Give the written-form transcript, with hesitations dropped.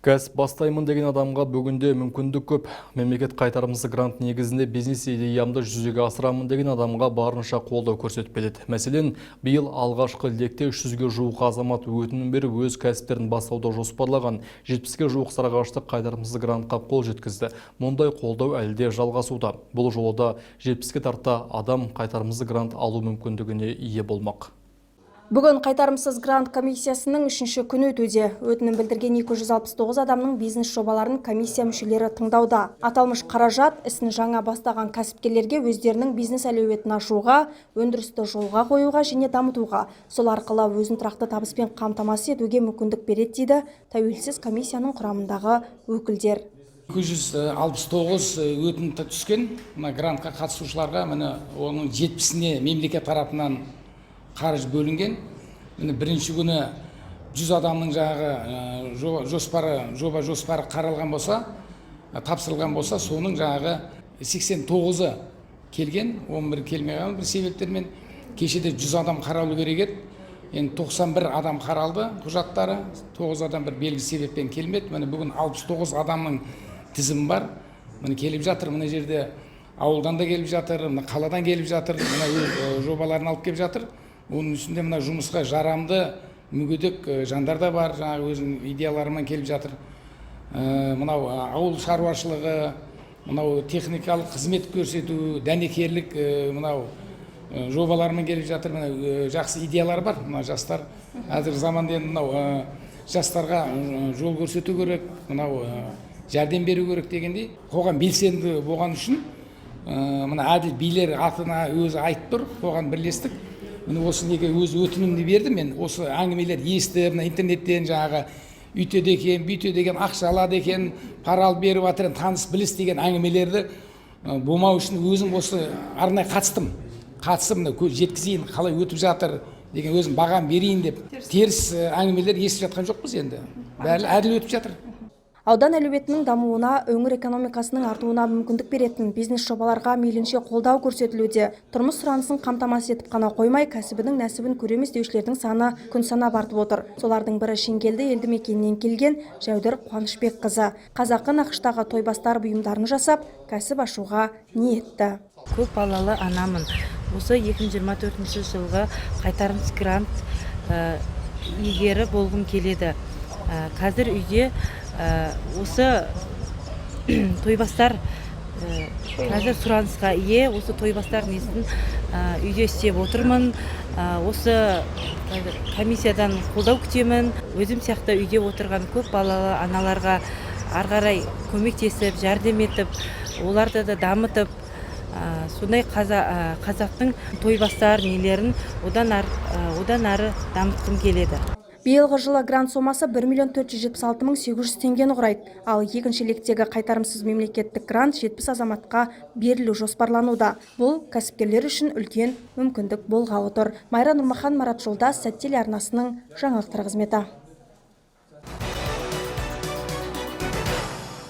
Кәсіп бастаймын деген адамға бүгінде мүмкіндік көп. Мемлекет қайтарымсыз грант негізінде бизнес идеямды жүзеге асырамын деген адамға барынша қолдау көрсетіп келеді. Мәселен, биыл алғашқы лекте 300-ге жуық азамат өтінім беріп өз кәсіптерін бастауды жоспарлаған. 70-ге жуық сарыағаштық қайтарымсыз грантқа қол жеткізді. Мұндай қолдау әлі де жалғасуда. Бұл жолы да 70-ге тарта адам қайтарымсыз грант алу мүмкіндігіне ие болмақ. Бүгін қайтарымсыз грант комиссиясының 3-ші күні өтуде. Өтінім білдірген 269 адамның бизнес жобаларын комиссия мүшелері тыңдауда. Аталмыш қаражат ісін жаңа бастаған кәсіпкерлерге өздерінің бизнес әлеуетін ашуға, өндірісті жолға қоюға және дамытуға, сол арқылы өзін тұрақты табыспен қамтамасыз етуге мүмкіндік береді дейді тәуелсіз комиссияның құрамындағы өкілдер. 269 өтінім түскен грантқа қатысушыларға, оның 70-іне мемлекет тарапынан қаржы бөлінген. Бірінші күні 100 адамның жоба жоспары қаралған болса, тапсырылған болса, соның 89-ы келген, 11 келмей қалған бір себептермен. Кешеде 100 адам қаралу керек еді. Енді 91 адам қаралды құжаттары, 9 адам бір белгілі себеппен келмеді. Бүгін 69 адамның тізімі бар. Келіп жатыр, жерде ауылдан да келіп жатыр, қаладан келіп жатыр, жобаларын алып келіп жатыр. Оның үстінде жұмысқа жарамды мүгедек жандар да бар, өзінің идеяларымен келіп жатыр. Ауыл шаруашылығы, техникалық қызмет көрсету, дәнекерлік жобаларымен келіп жатыр. Жақсы идеялар бар. Жастар әзір заманда жастарға жол көрсету керек, жәрдем беру керек дегендей. Қоғам белсенді болған үшін әділ билер атына өзі айтып тұр, қоғам бірлестік. Осы неге өз өтінімді берді. Мен осы әңгімелер естіп, интернеттен үйтеді екен, бүйтеді екен, ақша алады екен, пара алып беріп жатыр, таныс біліс деген әңгімелерді болмау үшін өзім осы арнайы қатысып жеткізейін, қалай өтіп жатыр деген өзім бағам берейін деп. Теріс әңгімелер естіп жатқан жоқпыз енді. Бәрі әділ өтіп жатыр. Аудан әлеуетінің дамуына, өңір экономикасының артуына мүмкіндік беретін бизнес жобаларға мейлінше қолдау көрсетілуде. Тұрмыс сұранысын қамтамасыз етіп қана қоймай, кәсібінің нәсібін көреміз деушілердің саны күн санап артып отыр. Солардың бірі Шеңгелді елді мекенінен келген Жәудір Қуанышбекқызы. Қазақы нақыштағы тойбастар бұйымдарын жасап, кәсіп ашуға ниетті. Көп балалы анамын. Осы 2024 жылғы қайтарымсыз грант иегері болғым келеді. Қазір үйде осы тойбастар қазір сұранысқа ие, осы тойбастар несін үйде істеп отырмын. Осы комиссиядан қолдау күтемін. Өзім сияқты үйде отырған көп балалы аналарға арғарай көмектесіп, жәрдем етіп, оларды да дамытып, сондай қазақтың тойбастар нелерін одан ары дамытқым келеді. Биылғы жылы грант сомасы 1.476.800 теңгені құрайды. Ал екінші лектегі қайтарымсыз мемлекеттік грант 70 азаматқа берілу жоспарлануда. Бұл кәсіпкерлер үшін үлкен мүмкіндік болғалы тұр. Майра Нұрмахан, Марат Жолдас, Сәт телеарнасының жаңалықтар қызметі.